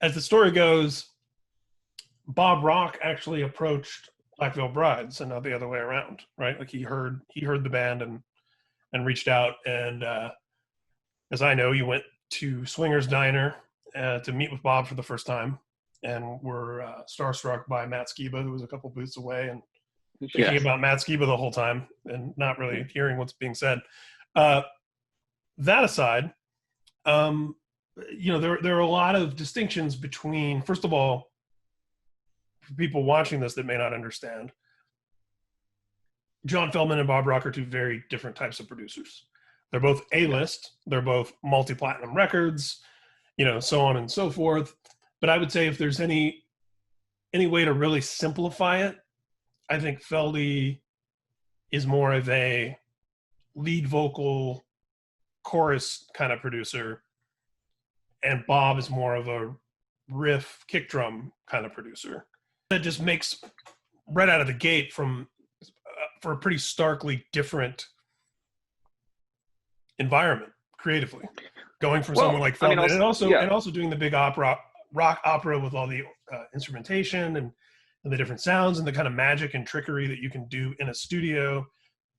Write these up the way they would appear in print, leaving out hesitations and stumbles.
as the story goes, Bob Rock actually approached Black Veil Brides and not the other way around, right? Like he heard the band and reached out. And as I know, you went to Swinger's Diner to meet with Bob for the first time, and were starstruck by Matt Skiba, who was a couple booths away, and thinking about Matt Skiba the whole time and not really hearing what's being said. That aside, there are a lot of distinctions between, first of all, for people watching this that may not understand, John Feldmann and Bob Rock are two very different types of producers. They're both A-list, they're both multi-platinum records, so on and so forth. But I would say if there's any way to really simplify it, I think Feldy is more of a lead vocal chorus kind of producer, and Bob is more of a riff kick drum kind of producer. That just makes right out of the gate for a pretty starkly different environment creatively, going from someone like Feldman, and also doing the big rock opera with all the instrumentation and the different sounds and the kind of magic and trickery that you can do in a studio,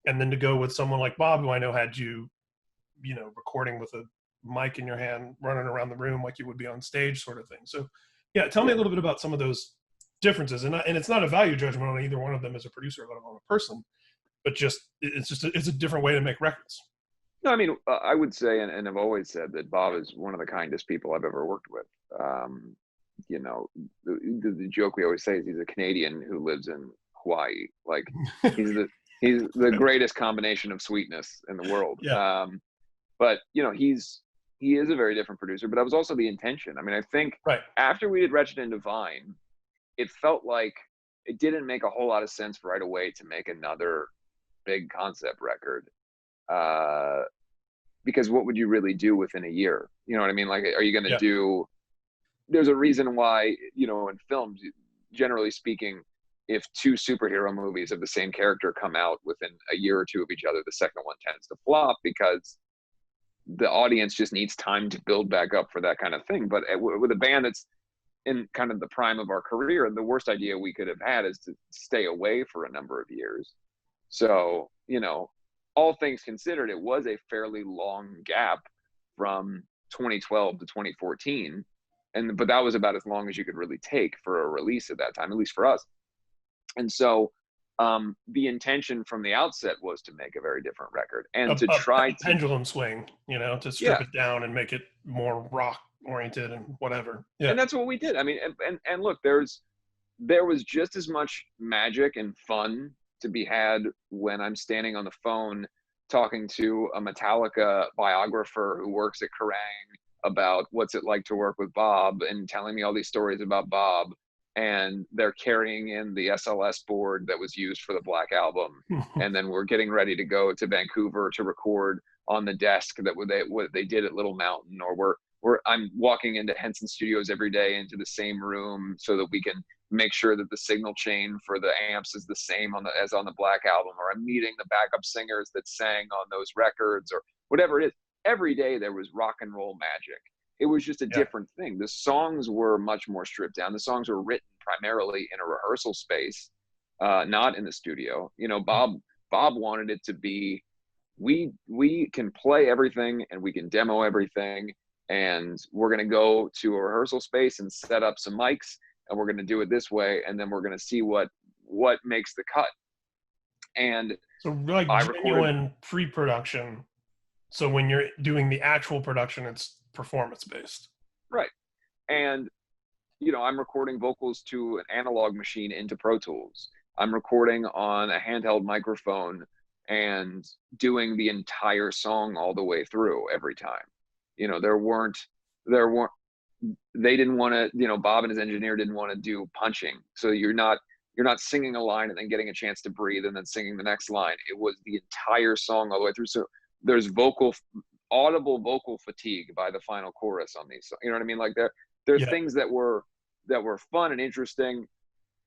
and then to go with someone like Bob, who I know had you recording with a mic in your hand, running around the room like you would be on stage, sort of thing. So tell me a little bit about some of those differences, and it's not a value judgment on either one of them as a producer, let alone a person, but it's a different way to make records. No, I mean, I would say, and I've always said that Bob is one of the kindest people I've ever worked with. The joke we always say is he's a Canadian who lives in Hawaii. Like he's the greatest combination of sweetness in the world. Yeah. But he is a very different producer. But that was also the intention. I mean, I think after we did Wretched and Divine, it felt like it didn't make a whole lot of sense right away to make another big concept record. Because what would you really do within a year? You know what I mean? Like, are you going to do, there's a reason why, in films, generally speaking, if two superhero movies of the same character come out within a year or two of each other, the second one tends to flop because the audience just needs time to build back up for that kind of thing. But with a band that's in kind of the prime of our career, the worst idea we could have had is to stay away for a number of years. So, all things considered, it was a fairly long gap from 2012 to 2014. But that was about as long as you could really take for a release at that time, at least for us. And so the intention from the outset was to make a very different record and to try to pendulum swing, to strip it down and make it more rock oriented and whatever. Yeah. And that's what we did. I mean, and look, there was just as much magic and fun to be had when I'm standing on the phone talking to a Metallica biographer who works at Kerrang about what's it like to work with Bob and telling me all these stories about Bob, and they're carrying in the SLS board that was used for the Black Album. And then we're getting ready to go to Vancouver to record on the desk that what they did at Little Mountain, or I'm walking into Henson Studios every day into the same room so that we can make sure that the signal chain for the amps is the same as on the Black Album, or I'm meeting the backup singers that sang on those records, or whatever it is. Every day there was rock and roll magic. It was just a different thing. The songs were much more stripped down. The songs were written primarily in a rehearsal space, not in the studio. Bob wanted it to be, we can play everything and we can demo everything, and we're going to go to a rehearsal space and set up some mics, and we're going to do it this way, and then we're going to see what makes the cut. And so like genuine pre-production. So when you're doing the actual production, it's performance based. Right. And I'm recording vocals to an analog machine into Pro Tools. I'm recording on a handheld microphone and doing the entire song all the way through every time. They didn't want to, Bob and his engineer didn't want to do punching. So you're not singing a line and then getting a chance to breathe and then singing the next line. It was the entire song all the way through. So there's audible vocal fatigue by the final chorus on these. You know what I mean? Like there are things that were fun and interesting.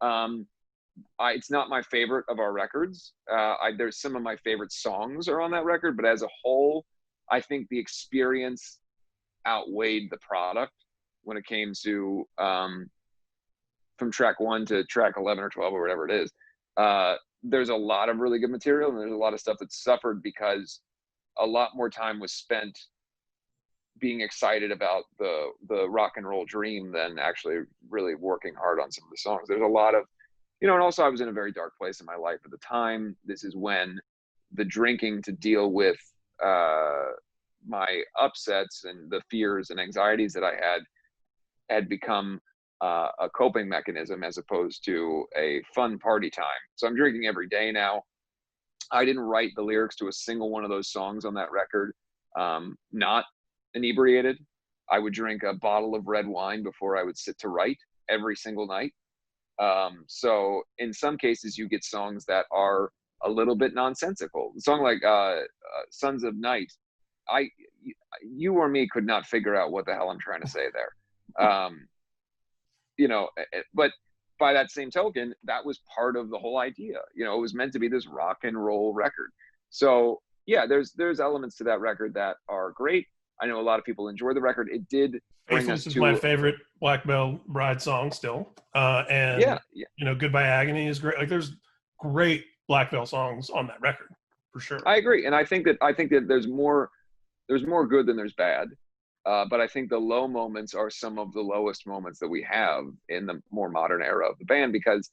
It's not my favorite of our records. There's some of my favorite songs are on that record, but as a whole, I think the experience outweighed the product. when it came to from track 1 to track 11 or 12 or whatever it is. There's a lot of really good material, and there's a lot of stuff that suffered because a lot more time was spent being excited about the rock and roll dream than actually really working hard on some of the songs. There's a lot of, and also I was in a very dark place in my life at the time. This is when the drinking to deal with my upsets and the fears and anxieties that I had become a coping mechanism as opposed to a fun party time. So I'm drinking every day now. I didn't write the lyrics to a single one of those songs on that record, not inebriated. I would drink a bottle of red wine before I would sit to write every single night. So in some cases you get songs that are a little bit nonsensical. A song like Sons of Night, you or me could not figure out what the hell I'm trying to say there. But by that same token, that was part of the whole idea. It was meant to be this rock and roll record. So yeah, there's elements to that record that are great. I know a lot of people enjoy the record. It did bring us Faithless is to my favorite Black Veil Bride song still. And yeah. Goodbye Agony is great. Like there's great Black Veil songs on that record for sure. I agree. And I think that there's more good than there's bad. But I think the low moments are some of the lowest moments that we have in the more modern era of the band, because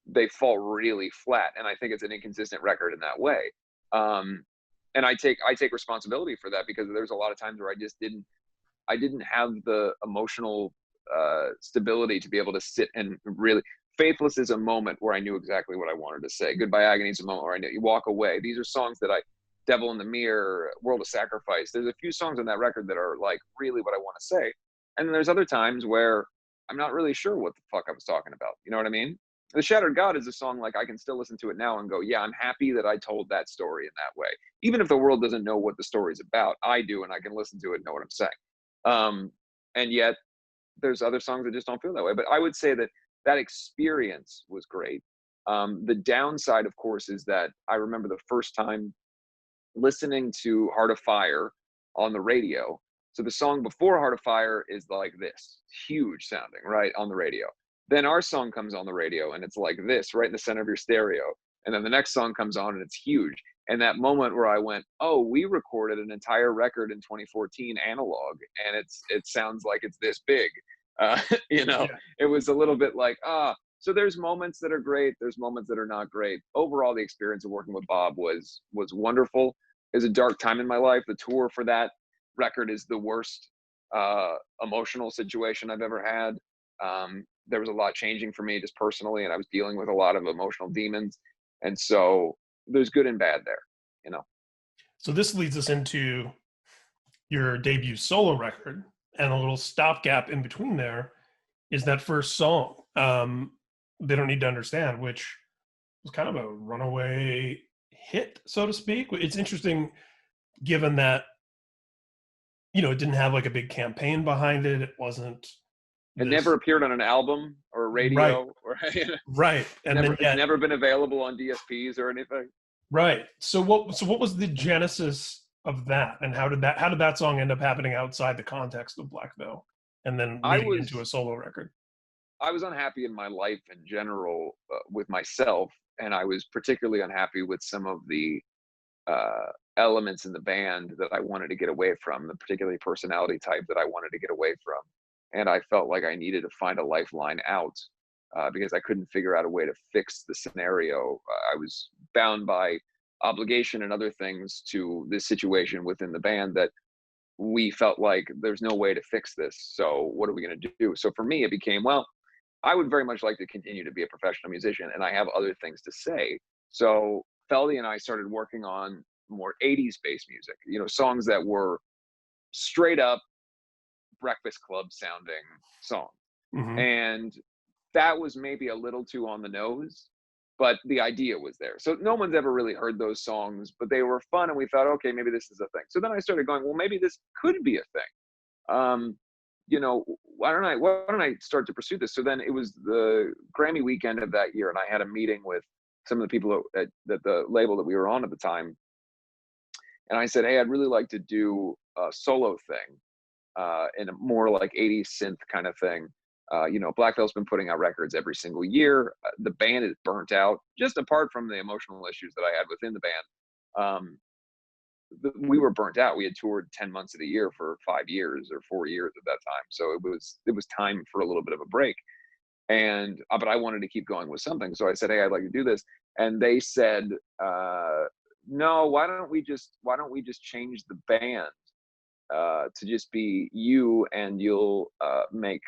they fall really flat. And I think it's an inconsistent record in that way. And I take responsibility for that, because there's a lot of times where I didn't have the emotional stability to be able to sit and really. Faithless is a moment where I knew exactly what I wanted to say. Goodbye Agony is a moment where I knew. You Walk Away. These are songs that Devil in the Mirror, World of Sacrifice. There's a few songs on that record that are like really what I want to say. And then there's other times where I'm not really sure what the fuck I was talking about. You know what I mean? The Shattered God is a song like I can still listen to it now and go, yeah, I'm happy that I told that story in that way. Even if the world doesn't know what the story's about, I do, and I can listen to it and know what I'm saying. And yet there's other songs that just don't feel that way. But I would say that experience was great. The downside, of course, is that I remember the first time listening to Heart of Fire on the radio. So the song before Heart of Fire is like this, huge sounding, right, on the radio. Then our song comes on the radio and it's like this, right in the center of your stereo. And then the next song comes on and it's huge. And that moment where I went, oh, we recorded an entire record in 2014 analog, and it sounds like it's this big. Yeah. It was a little bit like, so there's moments that are great. There's moments that are not great. Overall, the experience of working with Bob was wonderful. It was a dark time in my life. The tour for that record is the worst emotional situation I've ever had. There was a lot changing for me just personally, and I was dealing with a lot of emotional demons. And so there's good and bad there, So this leads us into your debut solo record, and a little stopgap in between there is that first song, They Don't Need to Understand, which was kind of a runaway hit, so to speak. It's interesting given that, it didn't have like a big campaign behind it. It wasn't. It never appeared on an album or a radio. Right. Right. And it's never been available on DSPs or anything. Right. So what was the genesis of that, and how did that song end up happening outside the context of Black Veil, and then leading into a solo record? I was unhappy in my life in general with myself, and I was particularly unhappy with some of the elements in the band that I wanted to get away from, the particularly personality type that I wanted to get away from. And I felt like I needed to find a lifeline out because I couldn't figure out a way to fix the scenario. I was bound by obligation and other things to this situation within the band that we felt like there's no way to fix this. So what are we going to do? So for me, it became, well, I would very much like to continue to be a professional musician, and I have other things to say. So Feldy and I started working on more 80s based music, songs that were straight up Breakfast Club sounding songs. Mm-hmm. And that was maybe a little too on the nose, but the idea was there. So no one's ever really heard those songs, but they were fun, and we thought, okay, maybe this is a thing. So then I started going, well, maybe this could be a thing. Why don't I start to pursue this? So then it was the Grammy weekend of that year, and I had a meeting with some of the people at the label that we were on at the time. And I said, hey, I'd really like to do a solo thing. in a more like 80s synth kind of thing. You know, Black Veil's been putting out records every single year. The band is burnt out, just apart from the emotional issues that I had within the band. We were burnt out. We had toured 10 months of the year for 5 years or 4 years at that time. So it was time for a little bit of a break. And but I wanted to keep going with something. So I said, hey, I'd like to do this. And they said, no, why don't we just change the band to just be you, and you'll make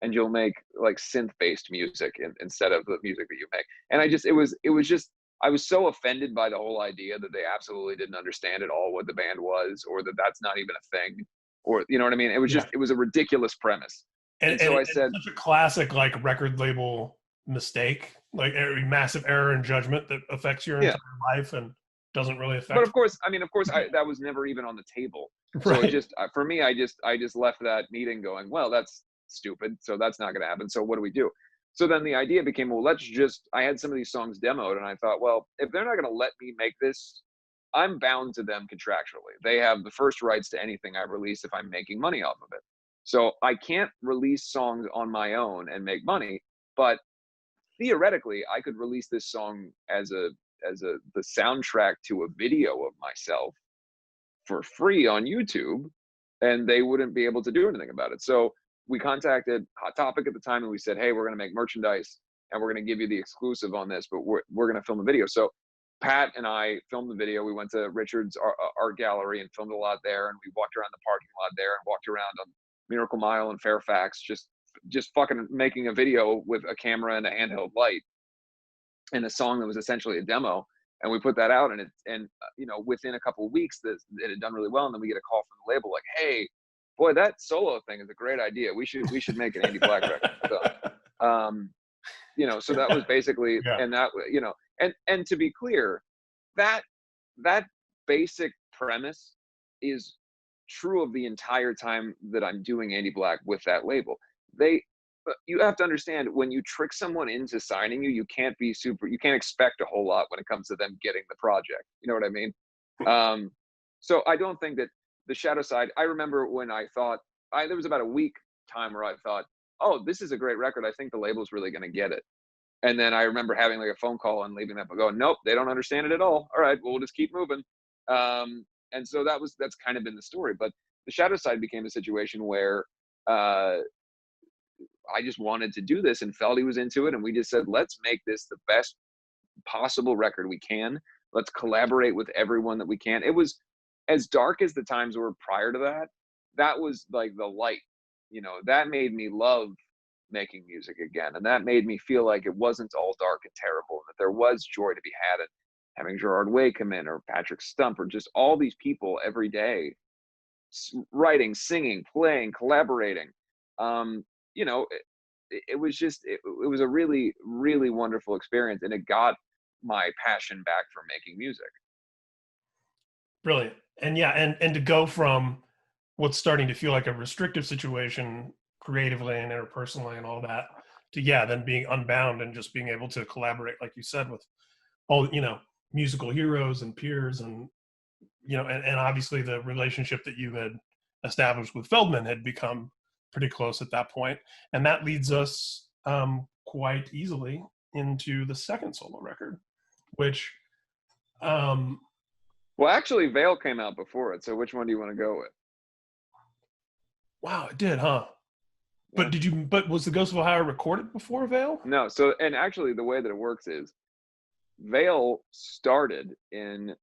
like synth based music instead of the music that you make. And it was just, I was so offended by the whole idea that they absolutely didn't understand at all what the band was, or that that's not even a thing, or you know what I mean? It was just, it was a ridiculous premise. And so I said, such a classic like record label mistake, like a massive error in judgment that affects your entire life and doesn't really affect. But of course, that was never even on the table. So right. It just, for me, I just left that meeting going, well, that's stupid. So that's not going to happen. So what do we do? So then the idea became, well, I had some of these songs demoed, and I thought, well, if they're not going to let me make this, I'm bound to them contractually. They have the first rights to anything I release if I'm making money off of it. So I can't release songs on my own and make money, but theoretically I could release this song as the soundtrack to a video of myself for free on YouTube, and they wouldn't be able to do anything about it. So we contacted Hot Topic at the time, and we said, hey, we're going to make merchandise, and we're going to give you the exclusive on this, but we're going to film the video. So Pat and I filmed the video. We went to Richard's art gallery and filmed a lot there, and we walked around the parking lot there and walked around on Miracle Mile in Fairfax, just fucking making a video with a camera and a handheld light, and a song that was essentially a demo. And we put that out, and you know, within a couple of weeks, it had done really well. And then we get a call from the label like, hey, boy, that solo thing is a great idea. We should make an Andy Black record. So, you know, so that was basically, and that, you know, and to be clear, that basic premise is true of the entire time that I'm doing Andy Black with that label. You have to understand, when you trick someone into signing you, you can't expect a whole lot when it comes to them getting the project. You know what I mean? So I don't think that the Shadow Side, I remember when I thought, there was about a week time where I thought, oh, this is a great record. I think the label's really going to get it. And then I remember having like a phone call and leaving that, but going, nope, they don't understand it at all. All right, well, we'll just keep moving. And so that's kind of been the story. But the Shadow Side became a situation where I just wanted to do this, and Feldy was into it, and we just said, let's make this the best possible record we can. Let's collaborate with everyone that we can. It was as dark as the times were prior to that. That was like the light, you know, that made me love making music again. And that made me feel like it wasn't all dark and terrible, and that there was joy to be had in having Gerard Way come in, or Patrick Stump, or just all these people every day writing, singing, playing, collaborating. You know, it was just, it was a really, really wonderful experience, and it got my passion back for making music. Brilliant. And yeah, and to go from what's starting to feel like a restrictive situation creatively and interpersonally and all that to, then being unbound and just being able to collaborate, like you said, with all, you know, musical heroes and peers, and, you know, and obviously the relationship that you had established with Feldman had become pretty close at that point. And that leads us quite easily into the second solo record, which well, actually Veil came out before it, so which one do you want to go with? Wow, it did, huh? Yeah. But was the Ghost of Ohio recorded before Veil? No. So, and actually the way that it works is Veil started in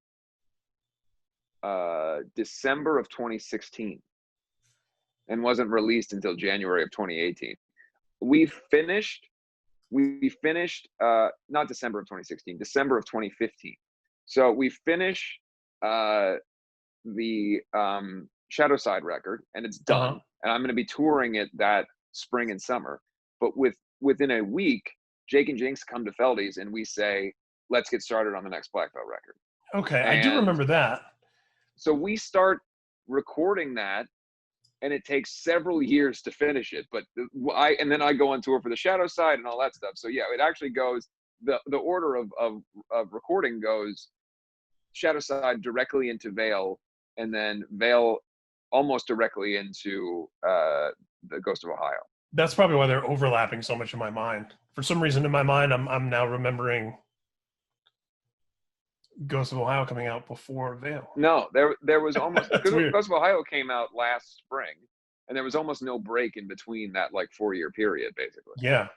December of 2016 and wasn't released until January of 2018. We finished not December of 2016, December of 2015. So we finished the Shadow Side record, and it's done. And I'm going to be touring it that spring and summer. But within a week, Jake and Jinx come to Feldy's, and we say, let's get started on the next Black Veil record. Okay, and I do remember that. So we start recording that, and it takes several years to finish it. But and then I go on tour for the Shadow Side and all that stuff. So yeah, it actually goes, the order of recording goes Shadow Side directly into Veil, and then Veil almost directly into the Ghost of Ohio. That's probably why they're overlapping so much in my mind. For some reason, in my mind, I'm now remembering Ghost of Ohio coming out before Veil. No, there was almost weird. Ghost of Ohio came out last spring, and there was almost no break in between that like 4-year period, basically. Yeah,